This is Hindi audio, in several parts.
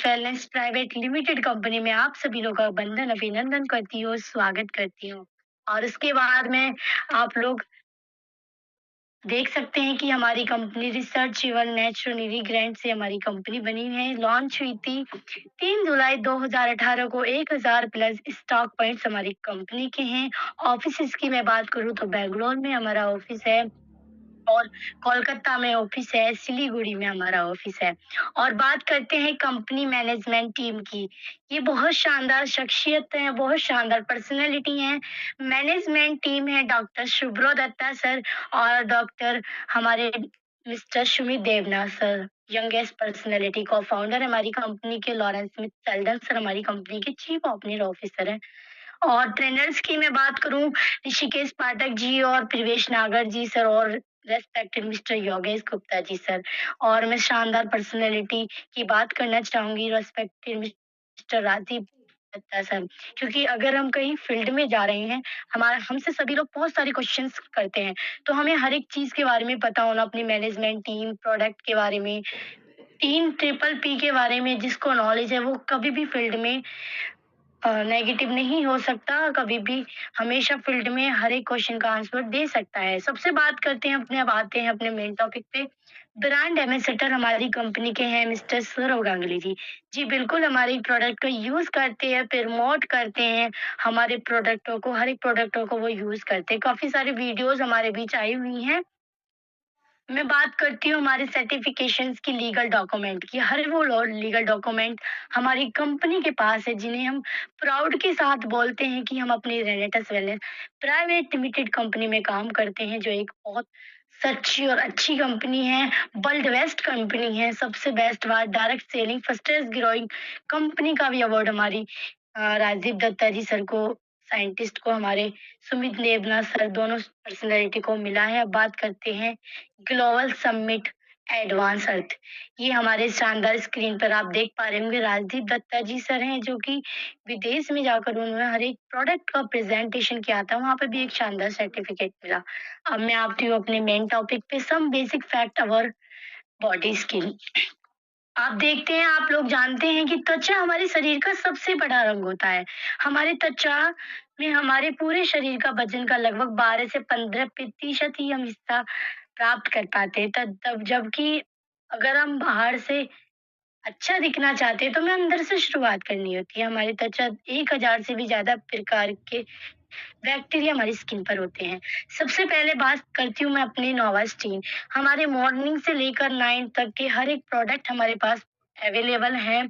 वेलनेस प्राइवेट लिमिटेड कंपनी में आप सभी लोग का बंधन अभिनंदन करती हूँ, स्वागत करती हूँ। और उसके बाद में आप लोग देख सकते हैं कि हमारी कंपनी रिसर्च एवं नेचुरल ग्रांट से हमारी कंपनी बनी है, लॉन्च हुई थी 3 जुलाई 2018 को। 1000 प्लस स्टॉक पॉइंट्स हमारी कंपनी के हैं। ऑफिस की मैं बात करूँ तो बैंगलोर में हमारा ऑफिस है और कोलकाता में ऑफिस है, सिलीगुड़ी में हमारा ऑफिस है। और बात करते हैं कंपनी मैनेजमेंट टीम की। ये बहुत शानदार शख्सियत है, बहुत शानदार पर्सनैलिटी है। मैनेजमेंट टीम है डॉक्टर शुभ्रो दत्ता सर और डॉक्टर हमारे mister Sumit Debnath sir. Youngest personality को फाउंडर हमारी कंपनी के लॉरेंस स्मिथ सेल्डन सर हमारी कंपनी के चीफ ऑपरेटिंग ऑफिसर है। और ट्रेनर्स की मैं बात करूं, ऋषिकेश पाठक जी और प्रवेश नागर जी सर और respected mister Yogesh Gupta ji sir. और मैं शानदार पर्सनैलिटी की बात करना चाहूंगी, respected mister Rajiv Datta sir. क्योंकि अगर हम कहीं फील्ड में जा रहे हैं, हमारा हमसे सभी लोग बहुत सारे क्वेश्चंस करते हैं, तो हमें हर एक चीज के बारे में पता होना, अपनी मैनेजमेंट टीम प्रोडक्ट के बारे में, टीम ट्रिपल पी के बारे में। जिसको नॉलेज है वो कभी भी फील्ड में नेगेटिव नहीं हो सकता, कभी भी हमेशा फील्ड में हर एक क्वेश्चन का आंसर दे सकता है। सबसे बात करते हैं अपने, अब आते हैं अपने मेन टॉपिक पे। ब्रांड एम्बेसडर हमारी कंपनी के हैं मिस्टर सौरव गांगुली जी। जी बिल्कुल, हमारी प्रोडक्ट का यूज करते हैं, प्रमोट करते हैं हमारे प्रोडक्टों को, हर एक प्रोडक्टों को वो यूज करते हैं। काफी सारी वीडियोस हमारे बीच आई हुई हैं। मैं बात करती हूँ हमारे सर्टिफिकेशंस की, लीगल डॉक्यूमेंट की। हर वो लीगल डॉक्यूमेंट हमारी कंपनी के पास है, जिन्हें हम प्राउड के साथ बोलते हैं कि हम अपनी रेनेटस वेलनेस प्राइवेट लिमिटेड कंपनी में काम करते हैं, जो एक बहुत सच्ची और अच्छी कंपनी है। वर्ल्ड बेस्ट कंपनी है, सबसे बेस्ट बात डायरेक्ट सेलिंग फर्स्टेस्ट ग्रोइंग कंपनी का भी अवार्ड हमारी राजीव दत्ता जी सर को, साइंटिस्ट को, हमारे सुमित देवनाथ सर, दोनों पर्सनैलिटी को मिला है। अब बात करते हैं ग्लोबल समिट एडवांस अर्थ। ये हमारे शानदार स्क्रीन पर आप देख पा रहे होंगे, राजदीप दत्ता जी सर हैं, जो कि विदेश में जाकर उन्होंने हर एक प्रोडक्ट का प्रेजेंटेशन किया था, वहां पे भी एक शानदार सर्टिफिकेट मिला। अब मैं आती हूँ अपने मेन टॉपिक पे, some basic fact our body skin. आप देखते हैं, आप लोग जानते हैं कि त्वचा हमारे शरीर का सबसे बड़ा रंग होता है। हमारी त्वचा में हमारे पूरे शरीर का वजन का लगभग 12 से 15% ही हम हिस्सा प्राप्त कर पाते हैं। तब तब जबकि अगर हम बाहर से अच्छा दिखना चाहते हैं तो हमें अंदर से शुरुआत करनी होती है। हमारी त्वचा 1000 से भी ज्यादा प्रकार के बैक्टीरिया हमारी स्किन पर होते हैं। सबसे पहले बात करती हूँ मैं अपनी नोवास्टीन। हमारे मॉर्निंग से लेकर नाइट तक के हर एक प्रोडक्ट हमारे पास अवेलेबल है।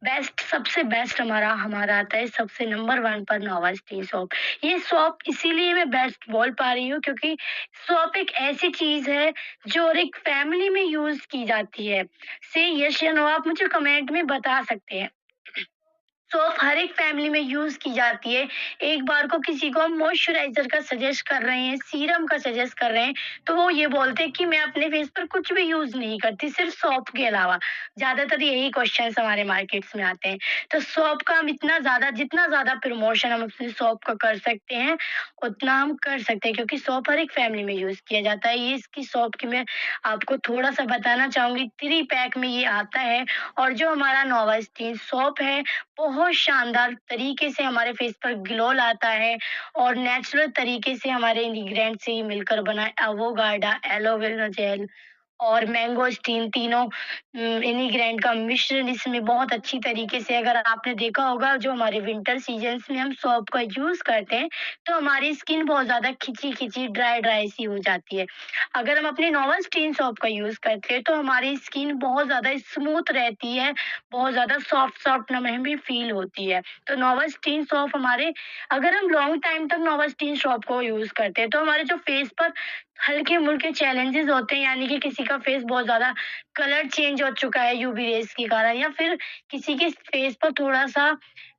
बेस्ट, सबसे बेस्ट हमारा हमारा आता है सबसे नंबर 1 पर नोवास्टीन सोप। ये सोप इसीलिए मैं बेस्ट बोल पा रही हूँ क्योंकि सोप एक ऐसी चीज है जो हर एक फैमिली में यूज की जाती है। से यस या नो आप मुझे कमेंट में बता सकते हैं। सोप हर एक फैमिली में यूज की जाती है। एक बार को किसी को हम मॉइस्चराइजर का सजेस्ट कर रहे हैं, सीरम का सजेस्ट कर रहे हैं, तो वो ये बोलते हैं कि मैं अपने फेस पर कुछ भी यूज नहीं करती सिर्फ सोप के अलावा। ज्यादातर यही क्वेश्चंस हमारे मार्केट्स में आते हैं। तो सोप का हम इतना ज्यादा, जितना ज्यादा प्रमोशन हम अपने सोप का कर सकते हैं उतना हम कर सकते हैं, क्योंकि सोप हर एक फैमिली में यूज किया जाता है। ये इसकी सोप की मैं आपको थोड़ा सा बताना चाहूंगी। 3 पैक में ये आता है। और जो हमारा नोवास्टीन सोप है, बहुत शानदार तरीके से हमारे फेस पर ग्लो लाता है और नेचुरल तरीके से हमारे इंग्रेडिएंट से ही मिलकर बना है। एवोगार्डा, एलोवेरा जेल और मैंगोस्टीन, तीनों इंग्रेडिएंट का मिश्रण इसमें बहुत अच्छी तरीके से, अगर आपने देखा होगा जो हमारे विंटर सीजन्स में हम सोप का यूज करते हैं तो हमारी स्किन बहुत ज्यादा खिंची खिंची, ड्राई ड्राई सी हो जाती है। अगर हम अपने नोवास्टीन सोप का यूज करते हैं तो हमारी स्किन बहुत ज्यादा स्मूथ रहती है, बहुत ज्यादा सॉफ्ट सॉफ्ट हमें भी फील होती है। तो नोवास्टीन सोप हमारे, अगर हम लॉन्ग टाइम तक नोवास्टीन सोप को यूज करते हैं तो हमारे जो फेस पर हल्के मुल्के चैलेंजेस होते हैं, यानी कि किसी का फेस बहुत ज्यादा कलर चेंज हो चुका है यूवी रेस के कारण, या फिर किसी के फेस पर थोड़ा सा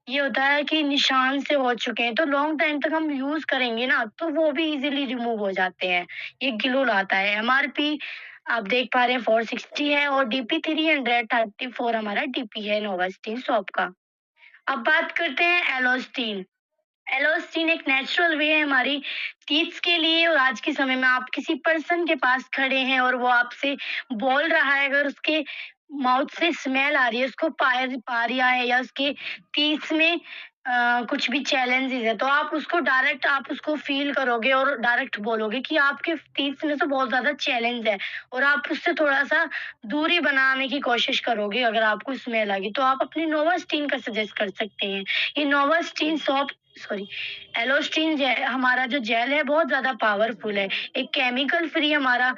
ये होता है कि निशान से हो चुके हैं, तो लॉन्ग टाइम तक हम यूज करेंगे ना तो वो भी इजीली रिमूव हो जाते हैं। ये ग्लो लाता है। एमआरपी आप देख पा रहे हैं 460 है और डीपी 334 हमारा डीपी है नोवास्टीन सोप का। अब बात करते हैं एलोस्टीन। एलोस्टीन एक नेचुरल वे है हमारी टीथ्स के लिए। और आज के समय में आप किसी पर्सन के पास खड़े हैं और वो आपसे बोल रहा है, अगर उसके माउथ से स्मेल आ रही है, उसको पा रिया है या उसके टीथ में कुछ भी चैलेंजेस है, तो आप उसको फ़ील करोगे और डायरेक्ट बोलोगे कि आपके टीथ में तो बहुत ज़्यादा चैलेंज है और आप उससे थोड़ा-सा दूरी बनाने की कोशिश करोगे अगर आपको स्मेल आ गई, तो आप अपनी नोवास्टीन का सजेस्ट कर सकते हैं। ये नोवास्टीन सॉफ्ट सॉरी एलोस्टिन हमारा जो जेल है बहुत ज़्यादा पावरफुल है। एक केमिकल फ्री हमारा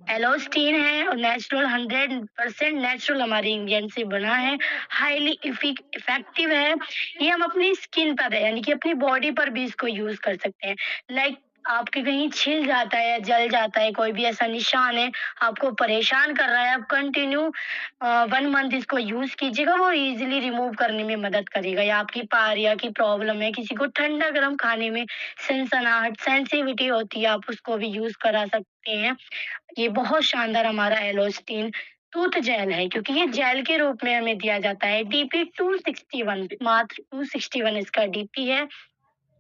एलोस्टीन है और नेचुरल 100% नेचुरल हमारे इंग्रेडिएंट से बना है, हाईली इफेक्टिव है। ये हम अपनी स्किन पर यानी कि अपनी बॉडी पर भी इसको यूज कर सकते हैं। लाइक आपके कहीं छिल जाता है, जल जाता है, कोई भी ऐसा निशान है, आपको परेशान कर रहा है, आप कंटिन्यू 1 मंथ इसको यूज कीजिएगा, वो इजीली रिमूव करने में मदद करेगा। या आपकी पारिया की प्रॉब्लम है, किसी को ठंडा गर्म खाने में सनसनाहट सेंसिटिविटी होती है, आप उसको भी यूज करा सकते हैं। ये बहुत शानदार हमारा एलोस्टीन टूथ जेल है, क्योंकि ये जेल के रूप में हमें दिया जाता है। डीपी 261, मात्र 261 इसका डीपी है।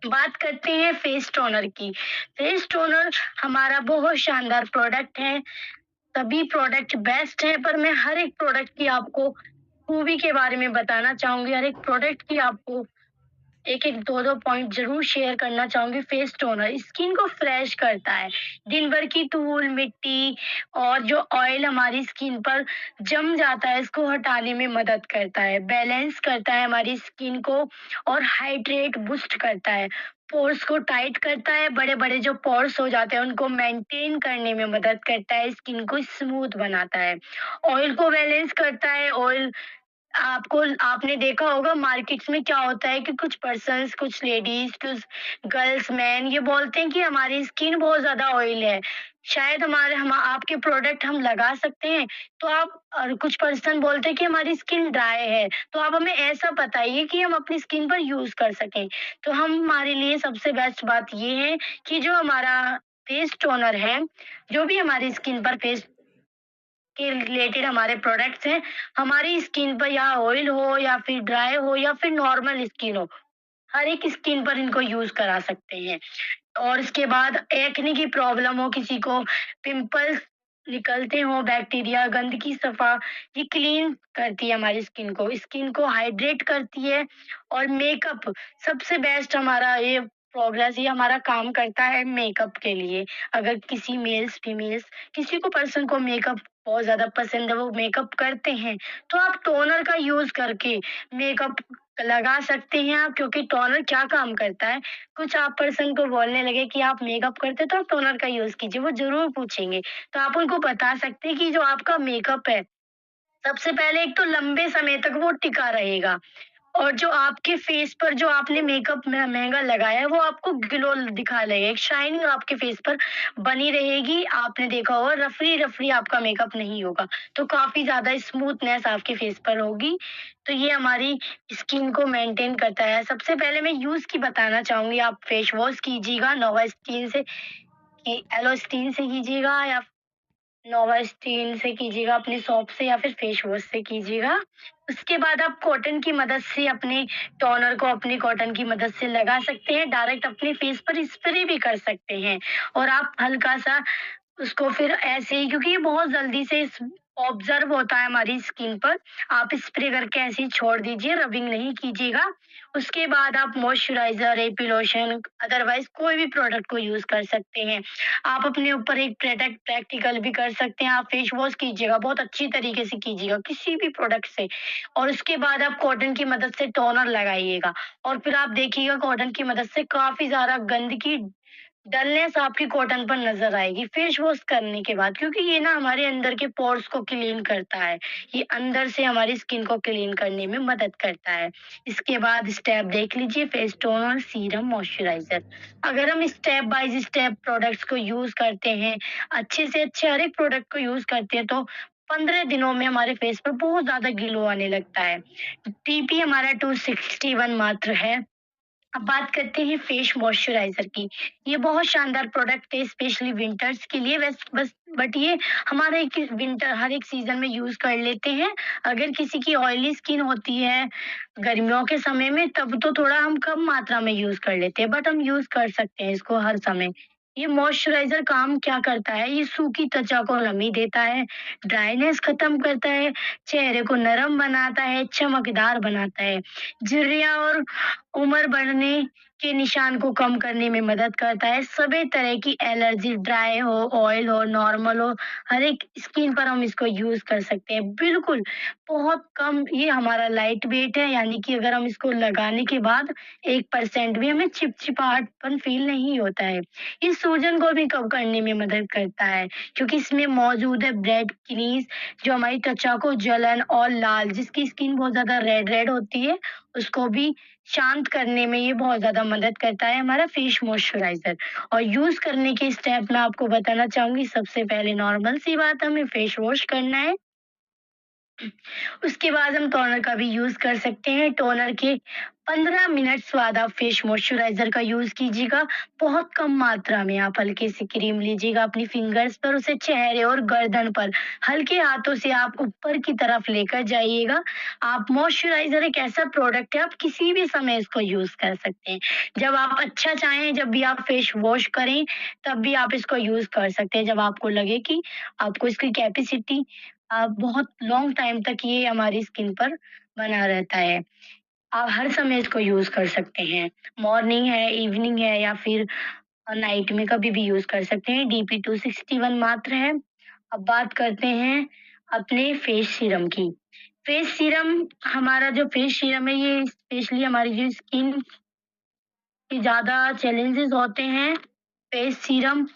बात करते हैं फेस टोनर की। फेस टोनर हमारा बहुत शानदार प्रोडक्ट है। सभी प्रोडक्ट बेस्ट है, पर मैं हर एक प्रोडक्ट की आपको खूबी के बारे में बताना चाहूंगी। हर एक प्रोडक्ट की आपको एक-एक, 2-2 पॉइंट ज़रूर शेयर करना चाहूँगी। फेस टोनर स्किन को फ्रेश करता है। दिन भर की धूल, मिट्टी और जो ऑयल हमारी स्किन पर जम जाता है, इसको हटाने में मदद करता है। बैलेंस करता है हमारी स्किन को और हाइड्रेट बूस्ट करता है। पोर्स को टाइट करता है, बड़े-बड़े जो पोर्स हो जाते हैं, उनको मेंटेन करने में मदद करता है, स्किन को स्मूथ बनाता है। ऑयल को बैलेंस करता है। ऑयल आपको आपने देखा होगा मार्केट्स में क्या होता है कि कुछ पर्सन्स, कुछ लेडीज, कुछ गर्ल्स, मैन ये बोलते हैं कि हमारी स्किन बहुत ज्यादा ऑयल है, शायद हमारे हम आपके प्रोडक्ट हम लगा सकते हैं, तो आप और कुछ पर्सन बोलते हैं कि हमारी स्किन ड्राई है, तो आप हमें ऐसा बताइए कि हम अपनी स्किन पर यूज कर सकें। तो हम हमारे लिए सबसे बेस्ट बात ये है कि जो हमारा फेस टोनर है, जो भी हमारी स्किन पर फेस के रिलेटेड हमारे प्रोडक्ट्स हैं, हमारी स्किन पर या ऑयल हो या फिर ड्राई हो या फिर नॉर्मल स्किन हो, हर एक स्किन पर इनको यूज करा सकते हैं। और इसके बाद एक्ने की प्रॉब्लम हो किसी को, पिंपल्स निकलते हो, बैक्टीरिया, गंदगी सफा, ये क्लीन करती है हमारी स्किन को हाइड्रेट करती है। और मेकअप सबसे बेस्ट हमारा ये प्रोग्रेस, ये हमारा काम करता है मेकअप के लिए। अगर किसी मेल्स फीमेल्स किसी को पर्सन को मेकअप बहुत ज्यादा पसंद है, वो मेकअप करते हैं, तो आप टोनर का यूज करके मेकअप लगा सकते हैं आप, क्योंकि टोनर क्या काम करता है, कुछ आप पर्सन को बोलने लगे कि आप मेकअप करते तो आप टोनर का यूज कीजिए, वो जरूर पूछेंगे। तो आप उनको बता सकते हैं कि जो आपका मेकअप है, सबसे पहले एक तो लंबे समय तक वो टिका रहेगा, और जो आपके फेस पर जो आपने मेकअप महंगा लगाया है, वो आपको ग्लो दिखा लेगा, एक शाइनिंग आपके फेस पर बनी रहेगी। आपने देखा होगा रफली रफली आपका मेकअप नहीं होगा, तो काफी ज्यादा स्मूथनेस आपके फेस पर होगी। तो ये हमारी स्किन को मेंटेन करता है। सबसे पहले मैं यूज की बताना चाहूंगी, आप फेस वॉश कीजिएगा नोवा स्किन से, कि एलोस्टीन से कीजिएगा या नोवास्टीन से कीजिएगा, अपने सोप से या फिर फेस वॉश से कीजिएगा। उसके बाद आप कॉटन की मदद से अपने टोनर को अपनी कॉटन की मदद से लगा सकते हैं, डायरेक्ट अपने फेस पर स्प्रे भी कर सकते हैं। और आप हल्का सा उसको फिर ऐसे ही, क्योंकि ये बहुत जल्दी से ऑब्जर्व होता है हमारी स्किन पर, आप स्प्रे करके ऐसे ही छोड़ दीजिए, रबिंग नहीं कीजिएगा। उसके बाद आप मॉइस्चराइजर, एपी लोशन, अदरवाइज कोई भी प्रोडक्ट को यूज कर सकते हैं। आप अपने ऊपर एक प्रोडक्ट प्रैक्टिकल भी कर सकते हैं। आप फेस वॉश कीजिएगा, बहुत अच्छी तरीके से कीजिएगा किसी भी प्रोडक्ट से, और उसके बाद आप कॉटन की मदद से टोनर लगाइएगा, और फिर आप देखिएगा कॉटन की मदद से काफी ज्यादा गंदगी, डलनेस आपकी कॉटन पर नजर आएगी फेस वॉश करने के बाद, क्योंकि ये ना हमारे अंदर के पोर्स को क्लीन करता है। ये अंदर से हमारी स्किन को क्लीन करने में मदद करता है। इसके बाद स्टेप देख लीजिए, फेस टोनर, सीरम, मॉइस्चराइजर। अगर हम स्टेप बाय स्टेप प्रोडक्ट्स को यूज करते हैं, अच्छे से अच्छे हर एक प्रोडक्ट को यूज करते हैं, तो 15 दिनों में हमारे फेस पर बहुत ज्यादा ग्लो आने लगता है। टीपी हमारा 261 मात्र है। अब बात करते हैं फेस मॉइस्चराइजर की। ये बहुत शानदार प्रोडक्ट है स्पेशली विंटर्स के लिए, बस बस बट ये हमारा एक विंटर हर एक सीजन में यूज कर लेते हैं। अगर किसी की ऑयली स्किन होती है गर्मियों के समय में, तब तो थोड़ा हम कम मात्रा में यूज कर लेते हैं, बट हम यूज कर सकते हैं इसको हर समय। ये मॉइस्चराइज़र काम क्या करता है, ये सूखी त्वचा को नमी देता है, ड्राइनेस खत्म करता है, चेहरे को नरम बनाता है, चमकदार बनाता है, झुर्रियाँ और उम्र बढ़ने के निशान को कम करने में मदद करता है। सभी तरह की एलर्जी, ड्राई हो, ऑयल हो, नॉर्मल हो, हर एक स्किन पर हम इसको यूज़ कर सकते हैं। बिल्कुल, बहुत कम, ये हमारा लाइट वेट है, यानी कि अगर हम इसको लगाने के बाद 1% भी हमें चिपचिपाहटपन फ़ील नहीं होता है। ये सूजन को भी कम करने में मदद करता है, क्योंकि इसमें मौजूद है ब्रेड किनीज़, जो हमारी त्वचा को जलन और लाल, जिसकी स्किन बहुत ज़्यादा रेड रेड होती है, उसको भी शांत करने में ये बहुत ज़्यादा मदद करता है हमारा फेस मॉइस्चराइज़र। और यूज़ करने के स्टेप मैं आपको बताना चाहूँगी। सबसे पहले नॉर्मल सी बात, हमें फेस वॉश करना है। उसके बाद हम टोनर का भी यूज़ कर सकते हैं। टोनर के 15 मिनट बाद आप फेस मॉइस्चराइज़र का यूज़ कीजिएगा। बहुत कम मात्रा में आप हल्की सी क्रीम लीजिएगा अपनी फिंगर्स पर, उसे चेहरे और गर्दन पर हल्के हाथों से आप ऊपर की तरफ लेकर जाइएगा। आप मॉइस्चराइज़र एक ऐसा प्रोडक्ट है, आप किसी भी समय इसको यूज़ कर सकते हैं। जब आप अच्छा चाहें, जब भी आप फेस वॉश करें, तब भी आप इसको यूज़ कर सकते हैं। जब आपको लगे कि आपको इसकी कैपेसिटी बहुत लॉन्ग टाइम तक ये हमारी स्किन पर बना रहता है। आप हर समय इसको यूज़ कर सकते हैं। मॉर्निंग है, इवनिंग है या फिर नाइट में कभी भी यूज़ कर सकते हैं। डीपी 261 मात्र है। अब बात करते हैं अपने फेस सीरम की। फेस सीरम, हमारा जो फेस सीरम है, ये स्पेशली हमारी जो स्किन के ज़्यादा चैलेंजेस होते हैं, फेस सीरम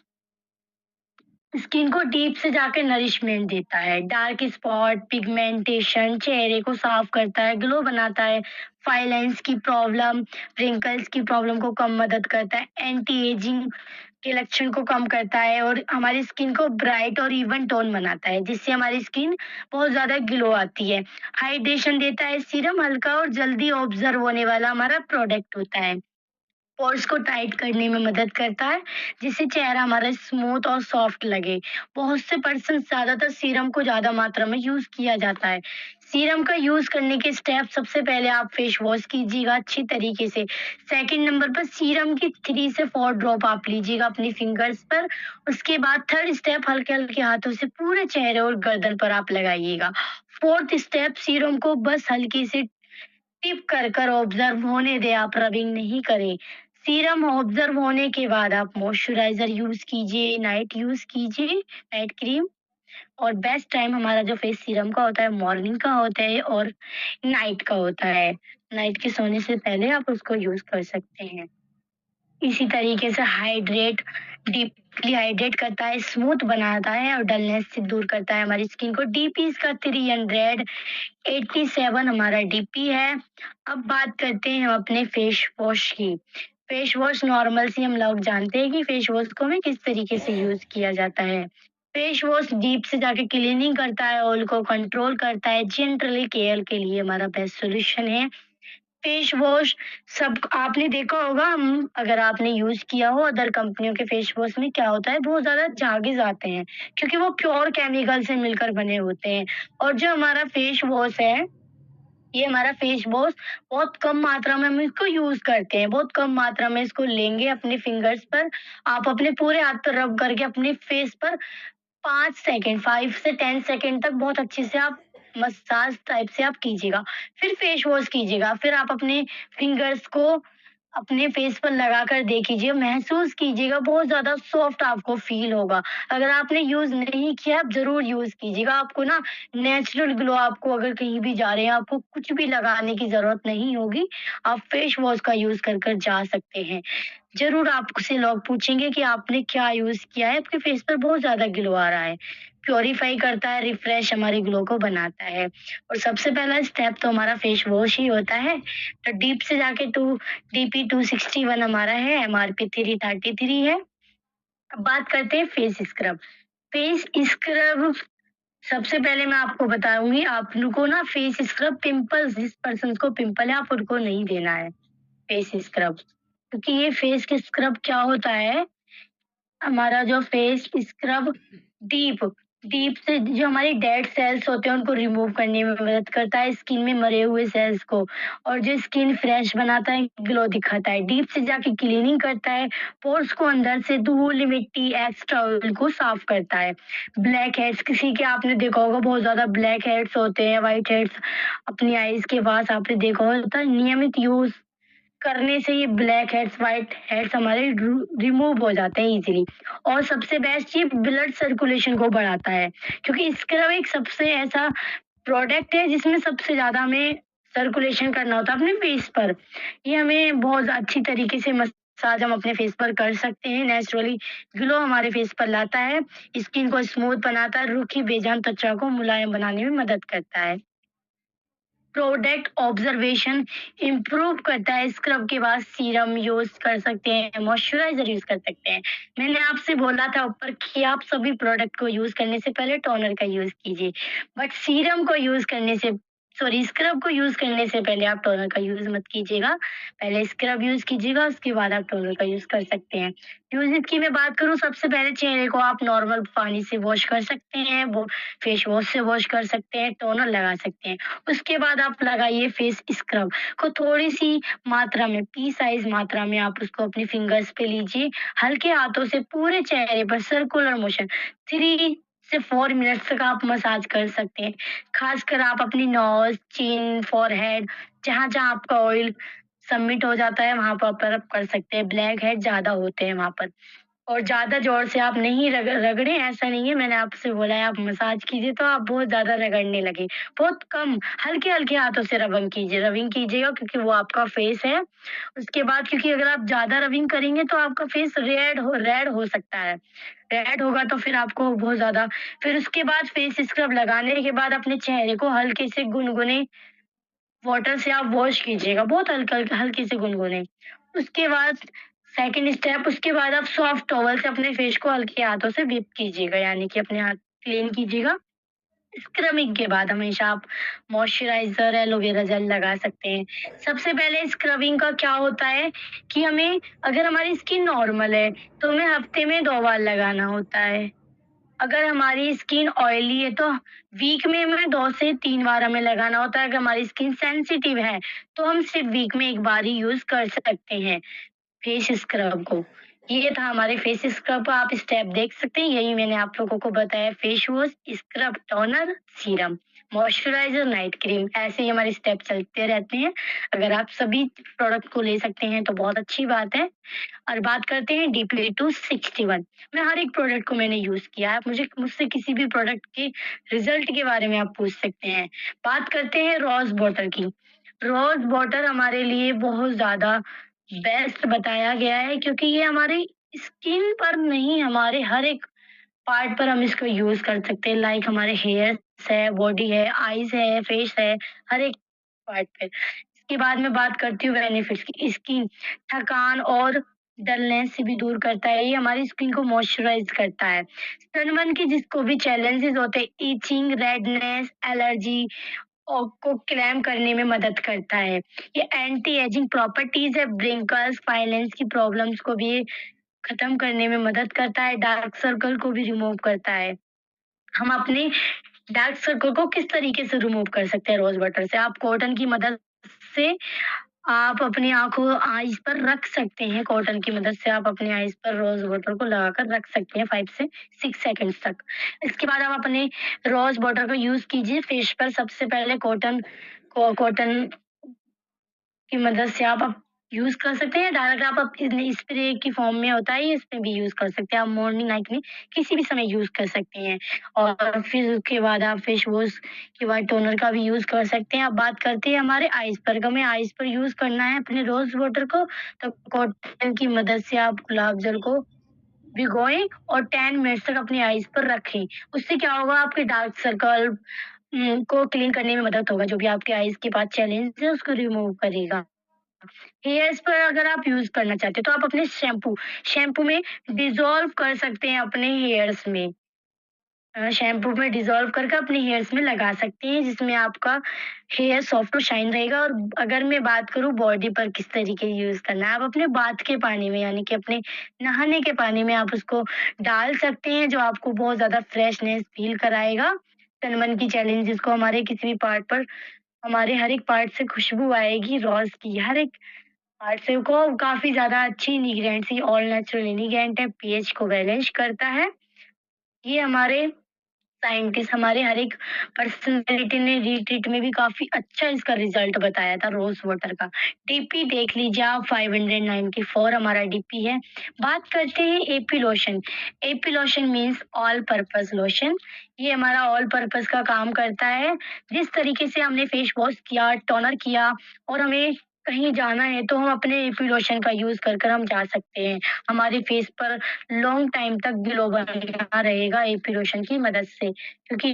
स्किन को डीप से जाके नरिशमेंट देता है। डार्क स्पॉट, पिगमेंटेशन, चेहरे को साफ करता है, ग्लो बनाता है, फाइन लाइन्स की प्रॉब्लम, रिंकल्स की प्रॉब्लम को कम मदद करता है, एंटी एजिंग के लक्षण को कम करता है और हमारी स्किन को ब्राइट और इवन टोन बनाता है, जिससे हमारी स्किन बहुत ज़्यादा ग्लो आती है। हाइड्रेशन देता है, सीरम हल्का और जल्दी ऑब्जर्व होने वाला हमारा प्रोडक्ट होता है। पोर्स को टाइट करने में मदद करता है, जिससे चेहरा हमारा स्मूथ और सॉफ्ट लगे। बहुत से पर्सन ज़्यादातर सीरम को ज़्यादा मात्रा में यूज़ किया जाता है। सीरम का यूज़ करने के स्टेप, सबसे पहले आप फेस वॉश कीजिएगा अच्छी तरीके से। सेकंड नंबर पर सीरम की 3 से 4 ड्रॉप आप लीजिएगा अपनी फिंगर्स पर। उसके बाद थर्ड स्टेप, हल्के-हल्के हाथों से पूरे चेहरे और गर्दन पर आप लगाइएगा। फोर्थ स्टेप, सीरम को बस हल्के से टिप कर ऑब्जर्व होने दें, आप रबिंग नहीं करें। सीरम ऑब्जर्व होने के बाद आप मॉइस्चराइज़र यूज़ कीजिए, नाइट यूज़ कीजिए, नाइट क्रीम। और बेस्ट टाइम हमारा जो फेस सीरम का होता है, मॉर्निंग का होता है और नाइट का होता है। नाइट के सोने से पहले आप उसको यूज़ कर सकते हैं। इसी तरीके से डीपली हाइड्रेट करता है, स्मूथ बनाता है और डलनेस से दूर करता है हमारी स्किन को। डीपी इसका 387 हमारा डीपी है। अब बात करते हैं हम अपने फेस वॉश की। फेस वॉश नॉर्मल सी हम लोग जानते हैं कि फेस वॉश को हमें किस तरीके से यूज़ किया जाता है। फेस वॉश डीप से जाके क्लीनिंग करता है, ऑयल को कंट्रोल करता है, जेंटली केयर के लिए हमारा बेस्ट सॉल्यूशन है। फेस वॉश सब आपने देखा होगा, हम अगर आपने यूज़ किया हो अदर कंपनियों के फेस वॉश में क्या होता है, बहुत ज़्यादा चार्जेज़ आते हैं, क्योंकि वो प्योर केमिकल से मिलकर बने होते हैं। और जो हमारा फेस वॉश है, ये हमारा फेस वॉश बहुत कम मात्रा में हम इसको यूज़ करते हैं, बहुत कम मात्रा में इसको लेंगे अपने फिंगर्स पर, आप अपने पूरे हाथ पर रब करके अपने फेस पर 5 सेकंड, 5 से 10 सेकंड तक बहुत अच्छे से आप मसाज टाइप से आप कीजिएगा। फिर फेस वॉश कीजिएगा। फिर आप अपने फिंगर्स को अपने फेस पर लगाकर देखिए, महसूस कीजिएगा, बहुत ज़्यादा सॉफ्ट आपको फ़ील होगा। अगर आपने यूज़ नहीं किया, आप ज़रूर यूज़ कीजिएगा। आपको ना नेचुरल ग्लो, आपको अगर कहीं भी जा रहे हैं, आपको कुछ भी लगाने की ज़रूरत नहीं होगी। आप फेस वॉश का यूज़ कर जा सकते हैं। ज़रूर आपसे लोग पूछेंगे कि आपने क्या यूज़ किया है, आपके फेस पर बहुत ज़्यादा ग्लो आ रहा है। प्यूरिफाई करता है, रिफ्रेश हमारी ग्लो को बनाता है। और सबसे पहला स्टेप तो हमारा फेस वॉश ही होता है। तो डीप से जाके डीपी 261 हमारा है, एमआरपी 333 है। अब बात करते हैं फेस स्क्रब। फेस स्क्रब, सबसे पहले मैं आपको बताऊँगी, आपको ना फेस स्क्रब पिंपल्स, जिस पर्सन्स को पिंपल है, आप उनको नहीं देना है फेस स्क्रब। क्योंकि ये फेस के स्क्रब क्या होता है, हमारा जो फेस स्क्रब डीप डीप से जो हमारी डेड सेल्स होते हैं उनको रिमूव करने में मदद करता है, स्किन में मरे हुए सेल्स को, और जो स्किन फ्रेश बनाता है, ग्लो दिखाता है। डीप से जाके क्लीनिंग करता है, पोर्स को अंदर से धूल, मिट्टी, एक्स्ट्रा ऑयल को साफ करता है। ब्लैक हेड्स, किसी के आपने देखा होगा बहुत ज़्यादा ब्लैक हेड्स होते हैं, व्हाइट हेड्स अपनी आईज़ के पास आपने देखा होता है, नियमित यूज़ करने से ये ब्लैक हेड्स, व्हाइट हेड्स हमारे रिमूव हो जाते हैं इजीली। और सबसे बेस्ट ये ब्लड सर्कुलेशन को बढ़ाता है, क्योंकि स्क्रब एक सबसे ऐसा प्रोडक्ट है जिसमें सबसे ज्यादा हमें सर्कुलेशन करना होता है अपने फेस पर। ये हमें बहुत अच्छी तरीके से मसाज हम अपने फेस पर कर सकते हैं। नेचुरली ग्लो हमारे फेस पर लाता है, स्किन को स्मूथ बनाता है, रूखी बेजान त्वचा को मुलायम बनाने में मदद करता है। प्रोडक्ट ऑब्जर्वेशन इम्प्रूव करता है। स्क्रब के बाद सीरम यूज कर सकते हैं, मॉइस्चराइजर यूज कर सकते हैं। मैंने आपसे बोला था ऊपर कि आप सभी प्रोडक्ट को यूज करने से पहले टोनर का यूज कीजिए, बट सीरम को यूज करने से, सॉरी, स्क्रब को यूज करने से पहले आप टोनर का यूज मत कीजिएगा। पहले स्क्रब यूज कीजिएगा, उसके बाद आप टोनर का यूज कर सकते हैं। यूजेज की मैं बात करूँ, सबसे पहले चेहरे को आप नॉर्मल पानी से वॉश कर सकते हैं, वो फेस वॉश से वॉश कर सकते हैं, टोनर लगा सकते हैं। उसके बाद आप लगाइए फेस स्क्रब को, थोड़ी सी मात्रा में, पी साइज मात्रा में आप उसको अपने फिंगर्स पे लीजिए। हल्के हाथों से पूरे चेहरे पर सर्कुलर मोशन 3 से 4 मिनट्स तक आप मसाज कर सकते हैं। खासकर आप अपनी नोज, चिन, फॉरहेड, जहाँ जहाँ आपका ऑयल सबमिट हो जाता है वहां पर आप कर सकते हैं। ब्लैक हेड ज्यादा होते हैं वहां पर, और ज़्यादा ज़ोर से आप नहीं रगड़ें, ऐसा नहीं है, मैंने आपसे बोला है आप मसाज कीजिए तो आप बहुत ज़्यादा रगड़ने लगे। बहुत कम, हल्के-हल्के हाथों से रबिंग कीजिएगा, क्योंकि वो आपका फेस है। उसके बाद, क्योंकि अगर आप ज़्यादा रबिंग करेंगे तो आपका फेस रेड हो सकता है। रेड होगा तो फिर आपको बहुत ज़्यादा, फिर उसके बाद फेस स्क्रब लगाने के बाद अपने चेहरे को हल्के से गुनगुने वाटर से आप वॉश कीजिएगा, बहुत हल्का हल्के से गुनगुने। उसके बाद सेकंड स्टेप, उसके बाद आप सॉफ्ट टॉवल से अपने फेस को हल्के हाथों से विप कीजिएगा, यानी कि अपने हाथ क्लीन कीजिएगा। स्क्रबिंग के बाद हमेशा आप मॉइस्चराइज़र, एलोवेरा जेल लगा सकते हैं। सबसे पहले स्क्रबिंग का क्या होता है कि हमें, अगर हमारी स्किन नॉर्मल है, तो हमें हफ्ते में 2 बार लगाना होता है। अगर हमारी स्किन ऑयली है तो वीक में हमें 2 से 3 बार हमें लगाना होता है। अगर हमारी स्किन सेंसिटिव है, तो हम सिर्फ़ वीक में 1 बार ही यूज़ कर सकते हैं फेस स्क्रब को। ये था हमारे फेस स्क्रब का, आप स्टेप देख सकते हैं। यही मैंने आप लोगों को बताया, face wash, scrub, toner, serum, moisturiser, night cream, ऐसे ही हमारे स्टेप चलते रहते हैं। अगर आप सभी प्रोडक्ट को ले सकते हैं तो बहुत अच्छी बात है। और बात करते हैं डीपली टू 61। मैं हर एक प्रोडक्ट को मैंने यूज़ किया है। आप मुझसे किसी भी प्रोडक्ट के रिज़ल्ट के बारे में आप पूछ सकते हैं। बात करते हैं रोज़ वाटर की। रोज़ वाटर हमारे लिए बहुत ज़्यादा बेस्ट बताया गया है, क्योंकि ये हमारी स्किन पर नहीं, हमारे हर एक पार्ट पर हम इसको यूज़ कर सकते हैं। लाइक हमारे हेयर्स है, बॉडी है, आईज़ है, फेस है, हर एक पार्ट पे। इसके बाद मैं बात करती हूँ बेनिफिट्स की। स्किन थकान और डलनेस से भी दूर करता है, ये हमारी स्किन को मॉइस्चराइज़ करता है। सनबर्न के जिसको भी चैलेंजेस होते हैं, इचिंग, रेडनेस, एलर्जी और को क्लैम करने में मदद करता है। ये एंटी एजिंग प्रॉपर्टीज़ है, व्रिंकल्स, फाइनेंस की प्रॉब्लम्स को भी ये खत्म करने में मदद करता है, डार्क सर्कल को भी रिमूव करता है। हम अपने डार्क सर्कल को किस तरीके से रिमूव कर सकते हैं रोज़ वाटर से? आप कॉटन की मदद से आप अपनी आँखों आईज़ पर रख सकते हैं, कॉटन की मदद से आप अपनी आईज़ पर रोज़ वाटर को लगाकर रख सकते हैं 5 से 6 सेकंड्स तक। इसके बाद आप अपने रोज़ वाटर को यूज़ कीजिए फेस पर। सबसे पहले कॉटन की मदद से आप यूज़ कर सकते हैं। डायरेक्ट आप इसमें स्प्रे की फ़ॉर्म में होता है, इसमें भी यूज़ कर सकते हैं। आप मॉर्निंग, नाइट में किसी भी समय यूज़ कर सकते हैं। और फिर उसके बाद आप फेस वॉश के बाद टोनर का भी यूज़ कर सकते हैं। अब बात करते हैं हमारे आइज़ पर। अगर हमें आइज़ पर यूज़ करना है अपने रोज़ वाटर को, तो कॉटन की मदद से आप गुलाब जल को भिगोएँ और 10 मिनट्स तक अपनी आइज़ पर रखें। उससे क्या होगा, आपके डार्क सर्कल को क्लीन करने में मदद होगा। जो भी आपके आइज़ के पास चैलेंज है उसको रिमूव करेगा। हेयर्स पर अगर आप यूज़ करना चाहते हैं तो आप अपने शैम्पू शैम्पू में डिज़ोल्व कर सकते हैं अपने हेयर्स में। शैम्पू में डिज़ोल्व करके अपने हेयर्स में लगा सकते हैं, जिसमें आपका हेयर सॉफ्ट और शाइन रहेगा। और अगर मैं बात करूँ बॉडी पर किस तरीके यूज़ करना है, आप अपने बाथ के पानी में यानी कि अपने नहाने के पानी में आप उसको डाल सकते हैं, जो आपको बहुत ज़्यादा फ्रेशनेस फ़ील कराएगा। तन मन की चैलेंज जिसको हमारे किसी भी पार्ट पर हमारे हर एक पार्ट से खुशबू आएगी, रोज़ की हर एक पार्ट से को काफ़ी ज़्यादा अच्छी इंग्रीडिएंट्स, ये ऑल नेचुरल इंग्रीडिएंट है, पीएच को बैलेंस करता है। ये हमारे साइंटिस्ट हमारे हर एक पर्सनैलिटी ने रीट्रीट में भी काफ़ी अच्छा इसका रिज़ल्ट बताया था रोज़ वाटर का। डीपी देख लीजिए आप 594 हमारा डीपी है। बात करते हैं AP lotion. AP lotion means all purpose lotion. ये हमारा ऑल पर्पस का काम करता है। जिस तरीके से हमने फेस वॉश किया, टोनर किया और हमें कहीं जाना है तो हम अपने एपी लोशन का यूज़ कर कर हम जा सकते हैं। हमारे फेस पर लॉन्ग टाइम तक ग्लो बना रहेगा एपी लोशन की मदद से। क्योंकि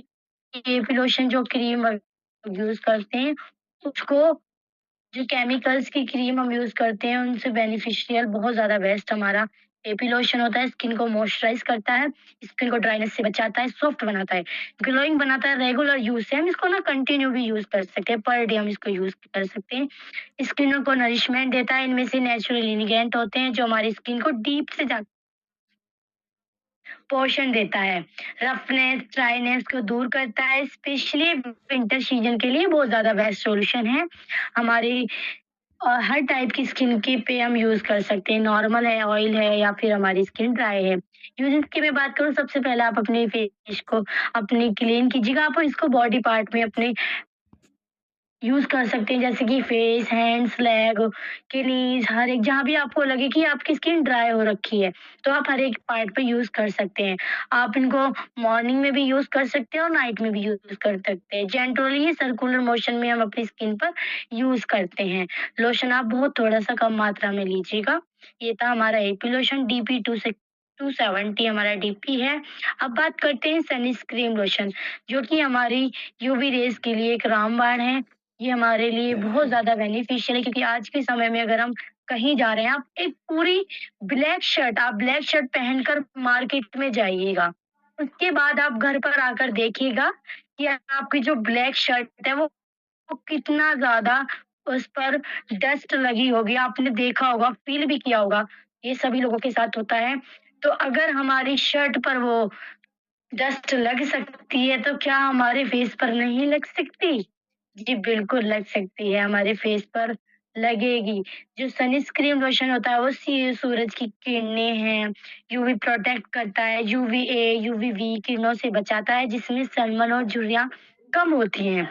एपी लोशन जो क्रीम यूज़ करते हैं, उसको जो केमिकल्स की क्रीम हम यूज़ करते हैं, उनसे बेनिफिशियल बहुत ज़्यादा बेस्ट हमारा एपी लोशन होता है। स्किन को मॉइस्चराइज़ करता है, स्किन को ड्राइनेस से बचाता है, सॉफ्ट बनाता है, ग्लोइंग बनाता है। रेगुलर यूज़ से हम इसको ना कंटिन्यू भी यूज़ कर सकते हैं, पर डे हम इसको यूज़ कर सकते हैं। स्किन को नरिशमेंट देता है, इनमें से नेचुरल इंग्रीडिएंट होते हैं, जो हमारी स्किन को डीप से जा पोषण देता है, रफनेस, ड्राइनेस को दूर करता है, स्पेशली विंटर सीजन के लिए बहुत ज़्यादा बेस्ट सॉल्यूशन है। हमारी हर टाइप की स्किन के पे हम यूज़ कर सकते हैं, नॉर्मल है, ऑयल है या फिर हमारी स्किन ड्राई है। यूज़ेज़ की मैं बात करूँ, सबसे पहले आप अपने फेस को अपनी क्लीन कीजिएगा, आप इसको बॉडी पार्ट में अपने यूज़ कर सकते हैं, जैसे कि फेस, हैंड्स, लेग, किडनीज़, हर एक जहाँ भी आपको लगे कि आपकी स्किन ड्राई हो रखी है, तो आप हर एक पार्ट पे यूज़ कर सकते हैं। आप इनको मॉर्निंग में भी यूज़ कर सकते हैं और नाइट में भी यूज़ कर सकते हैं। जेंटली सर्कुलर मोशन में हम अपनी स्किन पर यूज़ करते हैं। लोशन आप बहुत थोड़ा-सा कम मात्रा में लीजिएगा। ये था हमारा एपी लोशन डीपी 270 हमारा डीपी है। अब बात करते हैं सनस्क्रीन लोशन, जो कि हमारी यूवी रेज़ के लिए एक रामबाण है। ये हमारे लिए बहुत ज़्यादा बेनिफिशियल है, क्योंकि आज के समय में अगर हम कहीं जा रहे हैं, आप एक पूरी आप ब्लैक शर्ट पहनकर मार्केट में जाइएगा। उसके बाद आप घर पर आकर देखिएगा कि आपकी जो ब्लैक शर्ट है वो कितना ज़्यादा उस पर डस्ट लगी होगी। आपने देखा होगा, फ़ील भी किया होगा, ये सभी लोगों के साथ होता है। तो अगर हमारी शर्ट पर वो डस्ट लग सकती है, तो क्या हमारे फेस पर नहीं लग सकती? जी, बिल्कुल लग सकती है, हमारे फेस पर लगेगी। जो सनस्क्रीन लोशन होता है, वो सूरज की किरणें हैं, यूवी प्रोटेक्ट करता है, यूवीए, यूवीबी किरणों से बचाता है, जिसमें सनबर्न और झुर्रियाँ कम होती हैं।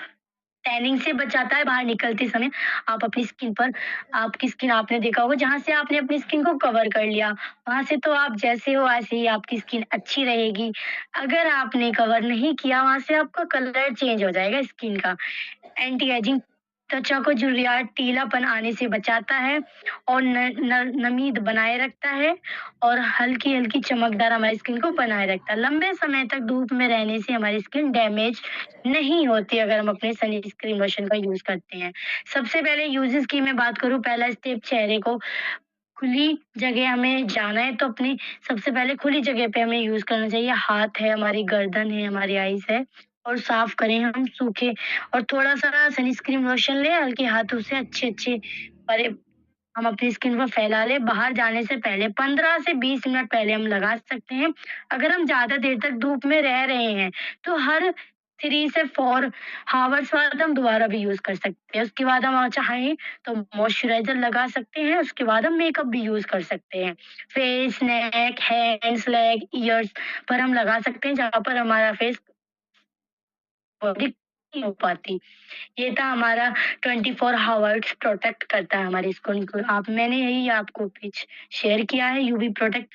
टैनिंग से बचाता है बाहर निकलते समय। आप अपनी स्किन पर आपकी स्किन आपने देखा होगा, जहाँ से आपने अपनी स्किन को कवर कर लिया, वहाँ से तो आप जैसे हो वैसे ही आपकी स्किन अच्छी रहेगी। अगर आपने कवर नहीं किया, वहाँ से आपका कलर चेंज हो जाएगा स्किन का। एंटी एजिंग त्वचा को झुर्रियाँ, टीलापन आने से बचाता है और न न नमी बनाए रखता है और हल्की-हल्की चमकदार हमारी स्किन को बनाए रखता है। लंबे समय तक धूप में रहने से हमारी स्किन डैमेज नहीं होती अगर हम अपने सनस्क्रीन लोशन का यूज़ करते हैं। सबसे पहले यूज़ेज़ की मैं बात करूँ, पहला स्टेप चेहरे को खुली जगह हमें जाना है, तो अपनी सबसे पहले खुली जगह पे हमें यूज़ करना चाहिए। हाथ है, हमारी गर्दन है, हमारी आईज़ है, और साफ करें हम सूखे और थोड़ा-सा सनस्क्रीन लोशन लें, हल्के हाथों से अच्छे-अच्छे परे हम अपनी स्किन पर फैला लें। बाहर जाने से पहले 15 से 20 मिनट पहले हम लगा सकते हैं। अगर हम ज़्यादा देर तक धूप में रह रहे हैं, तो हर 3 से 4 हावर्स बाद हम दोबारा भी यूज़ कर सकते हैं। उसके बाद हम चाहें तो मॉइस्चराइज़र लगा सकते हैं, उसके बाद हम मेकअप भी यूज़ कर सकते हैं। फेस, नेक, हैंड्स, लेग, ईयर्स पर हम लगा सकते हैं, जहाँ पर हमारा फेस बॉडी नहीं हो पाती। ये था हमारा 24 हावर्स प्रोटेक्ट करता है हमारी स्किन को। आप मैंने यही आपको पिच शेयर किया है, यूवी प्रोटेक्ट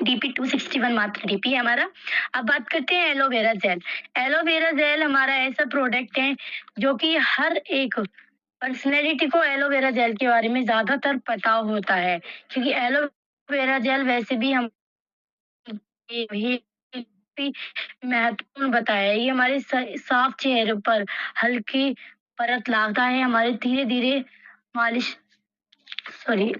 डीपी 261 मात्र डीपी है हमारा। अब बात करते हैं एलोवेरा जेल। एलोवेरा जेल हमारा ऐसा प्रोडक्ट है, जो कि हर एक पर्सनैलिटी को एलोवेरा जेल के बारे में ज़्यादातर पता होता है, क्योंकि एलोवेरा जेल वैसे भी हम ये भी महत्वपूर्ण बताया है। ये हमारे साफ चेहरे पर हल्की परत लाता है, हमारे धीरे-धीरे मालिश सॉरी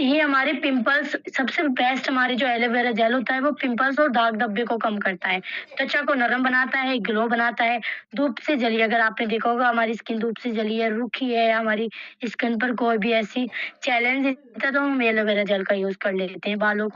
ये हमारे पिंपल्स सबसे बेस्ट हमारे जो एलोवेरा जेल होता है वो पिंपल्स और दाग धब्बे को कम करता है। त्वचा को नरम बनाता है, ग्लो बनाता है। धूप से जली अगर आपने देखा होगा हमारी स्किन धूप से जली है, रूखी है, हमारी स्किन पर कोई भी ऐसी चैलेंज दिखता है तो हम एलोवेरा जेल का यूज़ कर लेते हैं। बालों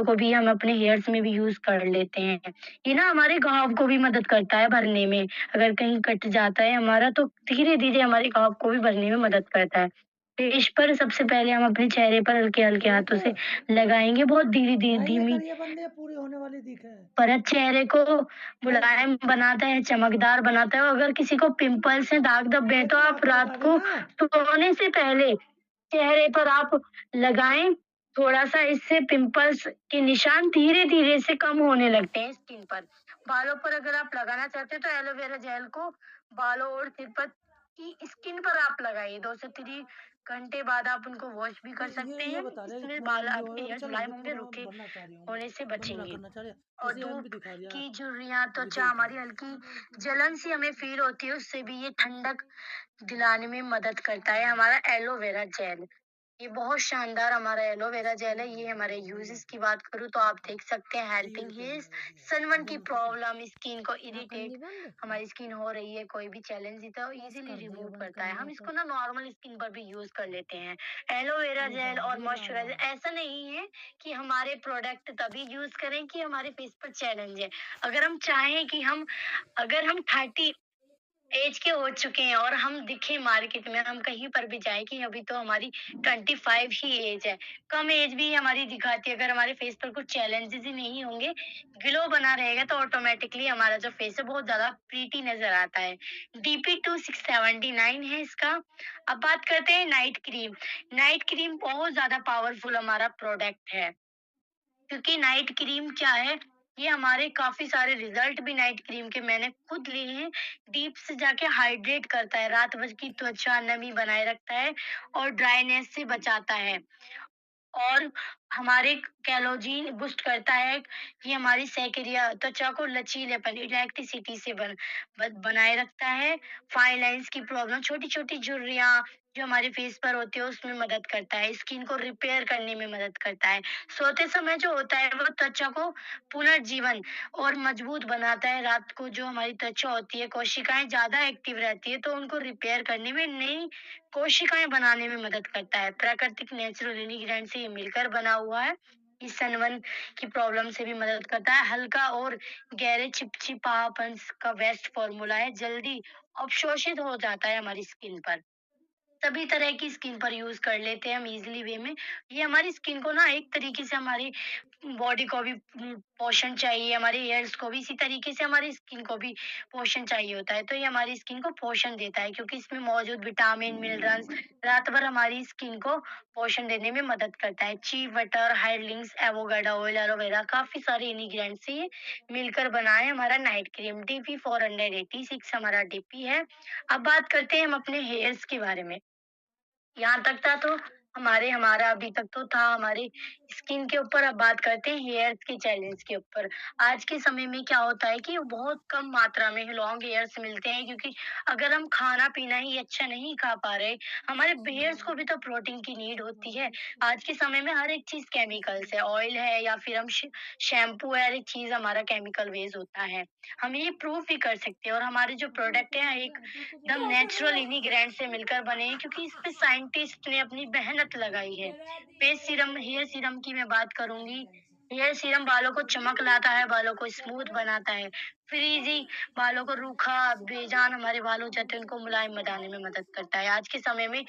को भी हम अपने हेयर्स में भी यूज़ कर लेते हैं। ये ना हमारे घाव को भी मदद करता है भरने में। अगर कहीं कट जाता है हमारा तो धीरे-धीरे हमारे घाव को भी भरने में मदद करता है। फेस पर सबसे पहले हम अपने चेहरे पर हल्के-हल्के वही हाथों तो। से लगाएँगे, बहुत भाई ये धीमी करिए बंदे पूरी होने वाली दिखे है। परत चेहरे को भाई मुलायम बनाता है, चमकदार बनाता है और अगर किसी को पिंपल्स हैं, दाग धब्बे हैं, ये तो तो आप आपको रात बता दें को ना। सोने से पहले चेहरे पर आप लगाएँ थोड़ा-सा, इससे पिंपल्स के निशान धीरे-धीरे से कम होने लगते हैं स्किन पर। बालों पर अगर आप लगाना चाहते हैं तो एलोवेरा जेल को बालों और सिर पर की स्किन पर आप लगाइए। 2 से 3 घंटे बाद आप उनको वॉश भी तो कर सकते ये हैं। बता रहे इसमें बाल जो आपके अभी हेयर्स चल मुलायम अभी होंगे, पूरा रूखे बनना चाह रही हूँ, होने से बनना बचेंगे। करना चाह रही है, और जैसे ये अभी धूप दिखा रही है। की झुर्रियाँ, अभी त्वचा देख हमारी हल्की जलन सी हमें फ़ील होती है, उससे भी ये ठंडक दिलाने में मदद करता है हमारा एलोवेरा जेल। ये बहुत शानदार हमारा एलोवेरा जेल है। ये हमारे यूज़ेज़ की बात करूँ तो आप देख सकते हैं हेल्पिंग हिल्स, सनबर्न की प्रॉब्लम, स्किन को क्या कर इरिटेट ली बंद? हमारी स्किन हो रही है, कोई भी चैलेंज तो बस इज़िली कर दिया रिमूव बंद करता है। करने का हम इसको तो। ना नॉर्मल स्किन पर भी यूज़ कर लेते हैं। एलोवेरा ये जेल और बहादुर मॉइस्चराइज़र आया। ऐसा नहीं है कि हमारे प्रोडक्ट तभी यूज़ करें कि हमारे फेस पर चैलेंज है। अगर हम चाहें कि हम अगर हम 30 एज के हो चुके हैं और हम दिखे मार्केट में, हम कहीं पर भी जाएँ कि अभी तो हमारी 25 ही एज है। कम एज भी हमारी दिखाती है, अगर हमारे फेस पर कुछ चैलेंजेज़ ही नहीं होंगे, ग्लो बना रहेगा तो ऑटोमैटिकली हमारा जो फेस है बहुत ज़्यादा प्रीटी नज़र आता है। डीपी-2 679 है इसका। अब बात करते हैं नाइट क्रीम। नाइट क्रीम बहुत ज़्यादा पावरफुल हमारा प्रोडक्ट है। क्योंकि नाइट क्रीम क्या है, ये हमारे काफ़ी सारे रिज़ल्ट भी नाइट क्रीम के मैंने खुद लिए हैं। डीप से जाके हाइड्रेट करता है, रात भर की त्वचा नमी बनाए रखता है और ड्राइनेस से बचाता है। और हमारे कोलेजन बूस्ट करता है। ये हमारी सैकरिया त्वचा को लचीलेपन, इलास्टिसिटी से बनाए रखता है। फाइन लाइन्स की प्रॉब्लम, छोटी-छोटी झुर्रियाँ जो हमारे फेस पर होती है उसमें मदद करता है। स्किन को रिपेयर करने में मदद करता है। सोते समय जो होता है वो त्वचा को पुनर्जीवन और मजबूत बनाता है। रात को जो हमारी त्वचा होती है, कोशिकाएँ ज़्यादा एक्टिव रहती है तो उनको रिपेयर करने में, नई कोशिकाएँ बनाने में मदद करता है। प्राकृतिक नेचुरल इंग्रीडिएंट से ये मिलकर बना हुआ है। ये सनबर्न की प्रॉब्लम से भी मदद करता है। हल्का और गहरे चिपचिपापन का बेस्ट फॉर्मूला है। जल्दी अवशोषित हो जाता है हमारी स्किन पर। सभी तरह की स्किन पर यूज़ कर लेते हैं हम ईज़िली वे में। ये हमारी स्किन को ना एक तरीके से हमारी बॉडी को भी पोषण चाहिए, हमारे हेयर्स को भी इसी तरीके से हमारी स्किन को भी पोषण चाहिए होता है। तो ये हमारी स्किन को पोषण देता है क्योंकि इसमें मौजूद विटामिन, मिनरल्स रात भर हमारी स्किन को पोषण देने में मदद करता है। ची बटर, हाइडलिंग्स, एवोकाडो ऑयल, एलोवेरा काफ़ी सारे इंग्रीडिएंट्स से ये मिलकर बना है हमारा नाइट क्रीम। डीपी 486 हमारा डीपी है। अब बात करते हैं हम अपने हेयर्स के बारे में। यहाँ तक था तो हमारा अभी तक तो था हमारे स्किन के ऊपर, अब बात करते हैं हेयर्स के चैलेंज के ऊपर। आज के समय में क्या होता है कि बहुत कम मात्रा में लॉन्ग हेयर्स मिलते हैं क्योंकि अगर हम खाना-पीना ही अच्छा नहीं खा पा रहे, हमारे हेयर्स को भी तो प्रोटीन की नीड होती है। आज के समय में हर एक चीज़ केमिकल्स है, ऑयल है या फिर हम शैम्पू है, हर एक चीज़ हमारा केमिकल बेस्ड होता है। हम ये प्रूव भी कर सकते हैं और हमारे जो प्रोडक्ट है एकदम नेचुरल इंग्रीडिएंट से मिलकर बने हैं क्योंकि इस पे साइंटिस्ट ने अपनी मेहनत लगाई है। फेस सीरम, हेयर सीरम की मैं बात करूंगी। हेयर सीरम बालों को चमक लाता है, बालों को स्मूथ बनाता है। फ्रीजी बालों को रूखा बेजान हमारे बाल हो जाते हैं उनको मुलायम बनाने में मदद करता है। आज के समय में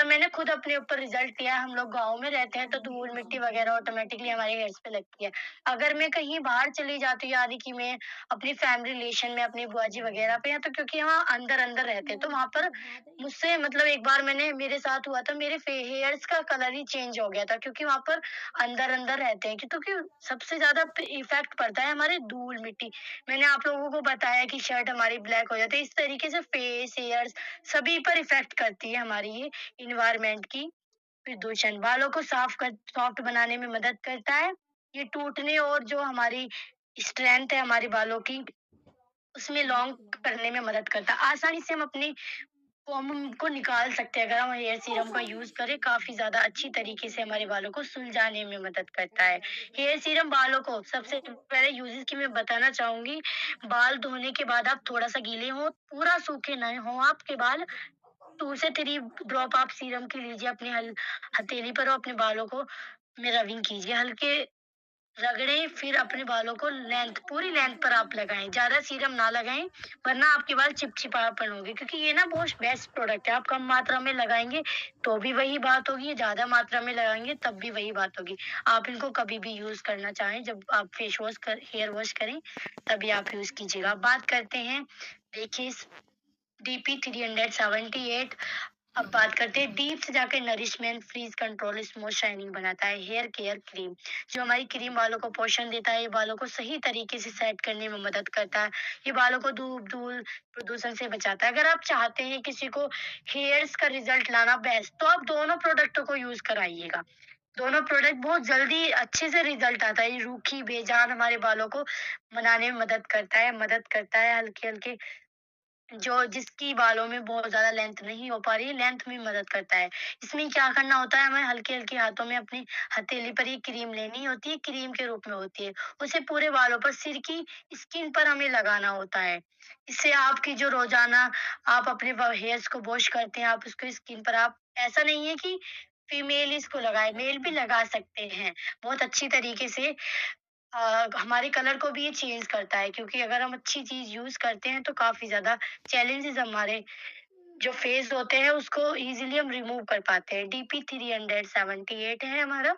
मैंने खुद अपने ऊपर रिजल्ट लिया है। हम लोग गाँव में रहते हैं तो धूल मिट्टी वगैरह ऑटोमेटिकली हमारे हेयर्स पे लगती है। अगर मैं कहीं बाहर चली जाती हूँ, यानी कि मैं अपनी फैमिली रिलेशन में अपनी बुआ जी वगैरह पे हैं, तो क्योंकि यहाँ अंदर-अंदर रहते हैं, तो वहाँ पर मुझसे मतलब एक बार मेरे साथ हुआ था, मेरे हेयर्स का कलर ही चेंज हो गया था क्योंकि वहाँ पर अंदर-अंदर रहते हैं। क्योंकि सबसे ज़्यादा इफ़ेक्ट पड़ता है हमारे धूल मिट्टी। मैंने आप लोगों को बताया कि शर्ट हमारी ब्लैक हो जाती है, इस तरीके से फेस, हेयर्स सभी पर इफ़ेक्ट करती है हमारी ये एनवायरनमेंट की प्रदूषण। बालों को सॉफ्ट बनाने में मदद करता है। ये टूटने और जो हमारी स्ट्रेंथ है हमारे बालों की, उसमें लॉन्ग करने में मदद करता है। आसानी से हम अपनी को हम उनको निकाल सकते हैं। अगर हम हेयर सीरम का यूज़ करें, काफ़ी ज़्यादा अच्छी तरीके से हमारे बालों को सुलझाने में मदद करता है। हेयर सीरम बालों को सबसे पहले यूज़ेज़ की मैं बताना चाहूँगी, बाल धोने के बाद आप थोड़ा-सा गीले हों, पूरा सूखे ना हों आपके बाल, 2 से 3 ड्रॉप आप सीरम के लीजिए अपनी हथेली पर और अपने बालों को में रबिंग कीजिए। हल्के रगड़ें, फिर अपने बालों को पूरी लेंथ पर आप लगाएँ, ज़्यादा सीरम ना लगाएँ, वरना आपके बाल चिपचिपापन होंगे, क्योंकि ये ना बहुत बेस्ट प्रोडक्ट है। आप कम मात्रा में लगाएँगे, तो भी वही बात होगी, ज़्यादा मात्रा में लगाएँगे, तब भी वही बात होगी। आप इनको कभी भी यूज़ करना चाहें, जब आप फेस वॉश हेयर वॉश करें, तभी आप यूज़ कीजिएगा। अब बात करते हैं, देखिए इस डीपी 378। अब बात करते हैं डीप से जाकर nourishment, frizz control, smooth shining बनाता है। हेयर केयर क्रीम, जो हमारी क्रीम बालों को पोषण देता है, ये बालों को सही तरीके से सेट करने में मदद करता है। ये बालों को धूप, धूल, प्रदूषण से बचाता है। अगर आप चाहते हैं किसी को हेयर्स का रिजल्ट लाना बेस्ट, तो आप दोनों प्रोडक्टों को यूज कराइएगा। दोनों प्रोडक्ट बहुत जल्दी अच्छे से रिजल्ट आता है। ये रूखी बेजान हमारे बालों को बनाने में मदद करता है हल्के हल्के, जो जिसकी बालों में बहुत ज़्यादा लेंथ नहीं हो पा रही है, लेंथ में मदद करता है। इसमें क्या करना होता है, हमें हल्के-हल्के हाथों में अपनी हथेली पर ये क्रीम लेनी होती है, क्रीम के रूप में होती है। उसे पूरे बालों पर, सिर की स्किन पर हमें लगाना होता है। इससे आपकी जो रोज़ाना आप अपने हेयर्स को वॉश करते हैं, आप उसको स्किन पर आप, ऐसा नहीं है कि फीमेल इसको लगाए, मेल भी लगा सकते हैं। बहुत अच्छी तरीके से हमारे कलर को भी ये चेंज करता है, क्योंकि अगर हम अच्छी चीज़ यूज़ करते हैं तो काफ़ी ज़्यादा चैलेंजेस हमारे जो फेस होते हैं उसको इजीली हम रिमूव कर पाते हैं। डीपी 378 है हमारा।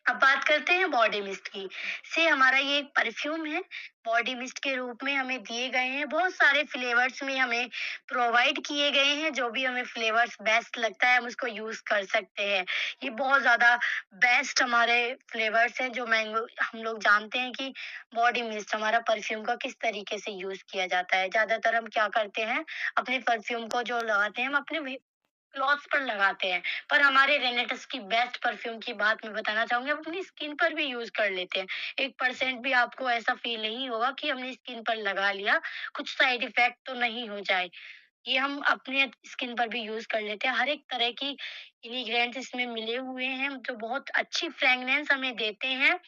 अब बात करते हैं बॉडी मिस्ट की। से हमारा ये एक परफ्यूम है, बॉडी मिस्ट के रूप में हमें दिए गए हैं। बहुत सारे फ्लेवर्स में हमें प्रोवाइड किए गए हैं, जो भी हमें फ्लेवर्स बेस्ट लगता है हम उसको यूज कर सकते हैं। ये बहुत ज्यादा बेस्ट हमारे फ्लेवर्स हैं, जो मैंगो, हम लोग जानते हैं कि बॉडी मिस्ट हमारा परफ्यूम का किस तरीके से यूज किया जाता है। ज्यादातर हम क्या करते हैं, अपने परफ्यूम को जो लगाते हैं हम अपने क्लॉथ्स पर लगाते हैं, पर हमारे रेनेटस की बेस्ट परफ्यूम की बात मैं बताना चाहूंगी, हम अपनी स्किन पर भी यूज कर लेते हैं। 1% भी आपको ऐसा फील नहीं होगा कि हमने स्किन पर लगा लिया, कुछ साइड इफेक्ट तो नहीं हो जाए। ये हम अपने स्किन पर भी यूज कर लेते हैं। हर एक तरह की इंग्रेडिएंट्स इसमें मिले हुए हैं, जो बहुत अच्छी फ्रेगनेंस हमें देते हैं।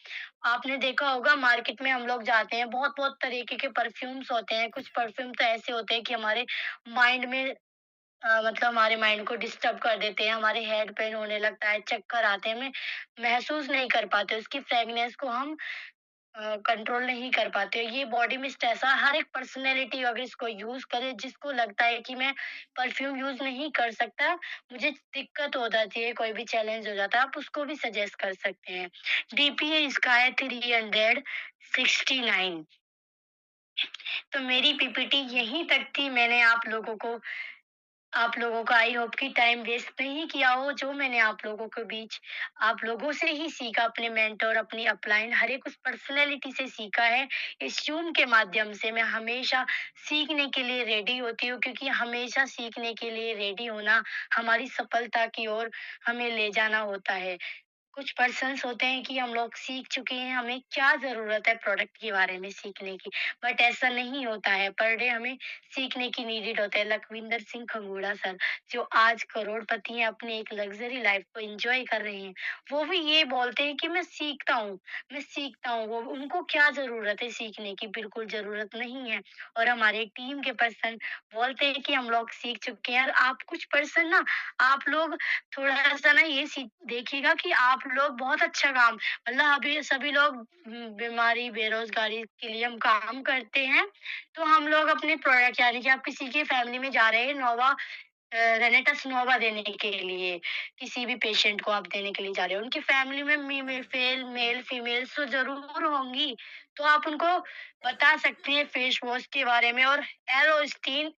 आपने देखा होगा मार्केट में हम लोग जाते हैं, बहुत बहुत तरीके के परफ्यूम्स होते हैं। कुछ परफ्यूम तो ऐसे होते हैं कि हमारे माइंड में मतलब हमारे माइंड को डिस्टर्ब कर देते हैं, हमारे हेड पेन होने लगता है, चक्कर आते हैं, हमें महसूस नहीं कर पाते, उसकी फ्रेगनेंस को हम कंट्रोल नहीं कर पाते। ये बॉडी मिस्ट ऐसा, हर एक पर्सनैलिटी अगर इसको यूज़ करे, जिसको लगता है कि मैं परफ्यूम यूज़ नहीं कर सकता, मुझे दिक्कत हो जाती है, कोई भी चैलेंज हो जाता है, आप उसको भी सजेस्ट कर सकते हैं। डीपीए इसका है 369। तो मेरी पीपीटी यहीं तक थी। मैंने आप लोगों का आई होप कि टाइम वेस्ट नहीं किया हो। जो मैंने आप लोगों के बीच, आप लोगों से ही सीखा, अपने मेंटर, अपनी अपलाइन, हर एक उस पर्सनैलिटी से सीखा है। इस जूम के माध्यम से मैं हमेशा सीखने के लिए रेडी होती हूँ, क्योंकि हमेशा सीखने के लिए रेडी होना हमारी सफलता की ओर हमें ले जाना होता है। कुछ पर्सन्स होते हैं कि हम लोग सीख चुके हैं, हमें क्या ज़रूरत है प्रोडक्ट के बारे में सीखने की, बट ऐसा नहीं होता है। पर डे हमें सीखने की नीडेड होता है। लखविंदर सिंह खंगूड़ा सर, जो आज करोड़पति हैं, अपनी एक लग्ज़री लाइफ़ को एन्जॉय कर रहे हैं, वो भी ये बोलते हैं कि मैं सीखता हूँ। वो, उनको क्या ज़रूरत है सीखने की? बिल्कुल ज़रूरत नहीं है। और हमारे टीम के पर्सन बोलते हैं कि हम लोग सीख चुके हैं। और आप कुछ पर्सन ना, आप लोग थोड़ा-सा ना ये देखिएगा कि आप लोग बहुत अच्छा काम, मतलब अभी सभी लोग बीमारी, बेरोज़गारी के लिए हम काम करते हैं। तो हम लोग अपने प्रोडक्ट, यानी कि आप किसी की फैमिली में जा रहे हैं नोवा, रेनेटस नोवा देने के लिए, किसी भी पेशेंट को आप देने के लिए जा रहे हो, उनकी फैमिली में मेल फीमेल्स तो ज़रूर होंगी। तो आप उनको बता सकते हैं फेस वॉश के बारे में। और एलोस्टीन,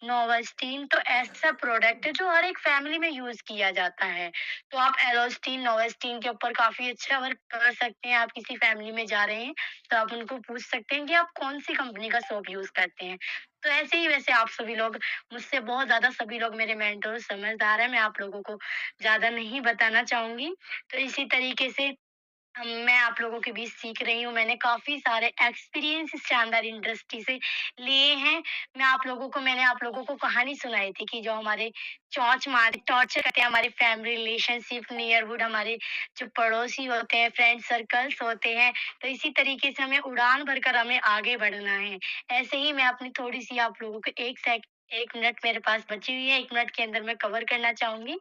नोवास्टीन तो ऐसा प्रोडक्ट है जो हर एक फैमिली में यूज़ किया जाता है। तो आप एलोस्टीन, नोवास्टीन के ऊपर काफ़ी अच्छा वर्क कर सकते हैं। आप किसी फैमिली में जा रहे हैं, तो आप उनको पूछ सकते हैं कि आप कौन-सी कंपनी का सोप यूज़ करते हैं। तो ऐसे ही वैसे आप सभी लोग मुझसे बहुत ज़्यादा, सभी लोग मेरे मेंटर समझदार हैं, मैं आप लोगों को ज़्यादा नहीं बताना चाहूँगी। तो इसी तरीके से मैं आप लोगों के बीच सीख रही हूँ। मैंने काफ़ी सारे एक्सपीरियंस इस शानदार इंडस्ट्री से लिए हैं। मैंने आप लोगों को कहानी सुनाई थी कि जो हमारे चौंच मार टॉर्चर करते हैं हमारी फैमिली रिलेशनशिप, नियरहुड, हमारे जो पड़ोसी होते हैं, फ्रेंड सर्कल्स होते हैं, तो इसी तरीके से हमें उड़ान भरकर हमें आगे बढ़ना है। ऐसे ही मैं अपनी थोड़ी-सी आप लोगों को 1 मिनट मेरे पास बची हुई है, 1 मिनट के अंदर मैं कवर करना चाहूँगी।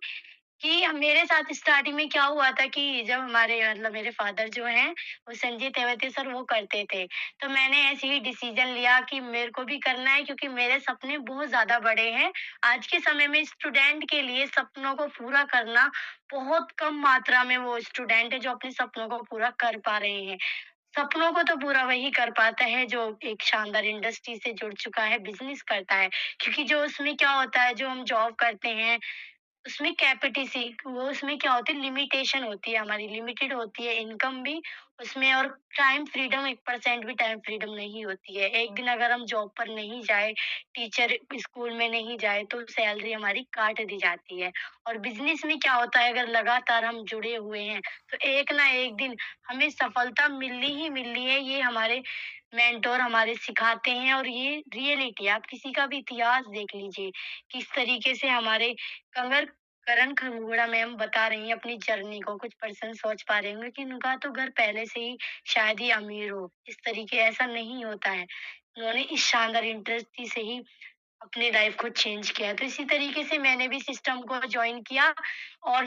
कि मेरे साथ स्टार्टिंग में क्या हुआ था कि जब हमारे मतलब मेरे फादर जो हैं, वो संजय तेवतिया सर वो करते थे। तो मैंने ऐसे ही डिसीज़न लिया कि मेरे को भी करना है क्योंकि मेरे सपने बहुत ज़्यादा बड़े हैं। आज के समय में स्टूडेंट के लिए सपनों को पूरा करना बहुत कम मात्रा में वो स्टूडेंट है जो अपने सपनों को पूरा कर पा रहे हैं। सपनों को तो पूरा वही कर पाता है जो एक शानदार इंडस्ट्री से जुड़ चुका है, बिज़नेस करता है। क्योंकि जो उसमें क्या होता है, जो हम जॉब करते हैं उसमें कैपेटिसी वो उसमें क्या होती है लिमिटेशन होती है हमारी लिमिटेड होती है इनकम भी उसमें और टाइम फ्रीडम 1% भी टाइम फ्रीडम नहीं होती है। एक दिन अगर हम जॉब पर नहीं जाए, टीचर स्कूल में नहीं जाए तो सैलरी हमारी काट दी जाती है। और बिज़नेस में क्या होता है अगर लगातार हम जुड़े हुए हैं, तो एक ना एक दिन हमें सफलता मिलनी ही मिलनी है। ये हमारे मेंटर हमारे सिखाते हैं और ये रियलिटी है। आप किसी का भी इतिहास देख लीजिए, किस तरीके से हमारे कंगर करण खंगोड़ा मैम बता रही हैं अपनी जर्नी को। कुछ पर्सन सोच पा रहे होंगे कि उनका तो घर पहले से ही शायद ही अमीर हो। इस तरीके ऐसा नहीं होता है। उन्होंने इस शानदार इंडस्ट्री से ही अपनी लाइफ को चेंज किया। तो इसी तरीके से मैंने भी सिस्टम को जॉइन किया और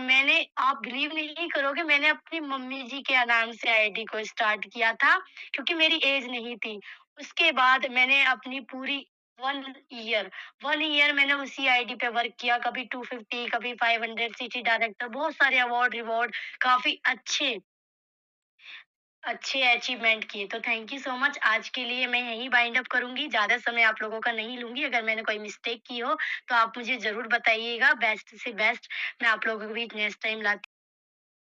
आप बिलीव नहीं करोगे मैंने अपनी मम्मी जी के नाम से आईडी को स्टार्ट किया था क्योंकि मेरी एज नहीं थी। उसके बाद मैंने अपनी पूरी 1 ईयर 1 ईयर मैंने उसी आईडी पे वर्क किया। कभी 250 कभी 500 सिटी डायरेक्टर बहुत सारे अवार्ड रिवॉर्ड काफ़ी अच्छे अच्छे अचीवमेंट किए। तो थैंक यू सो मच। आज के लिए मैं यहीं बाइंड अप करूँगी, ज़्यादा समय आप लोगों का नहीं लूँगी। अगर मैंने कोई मिस्टेक की हो, तो आप मुझे ज़रूर बताइएगा। बेस्ट से बेस्ट मैं आप लोगों के बीच नेक्स्ट टाइम लाती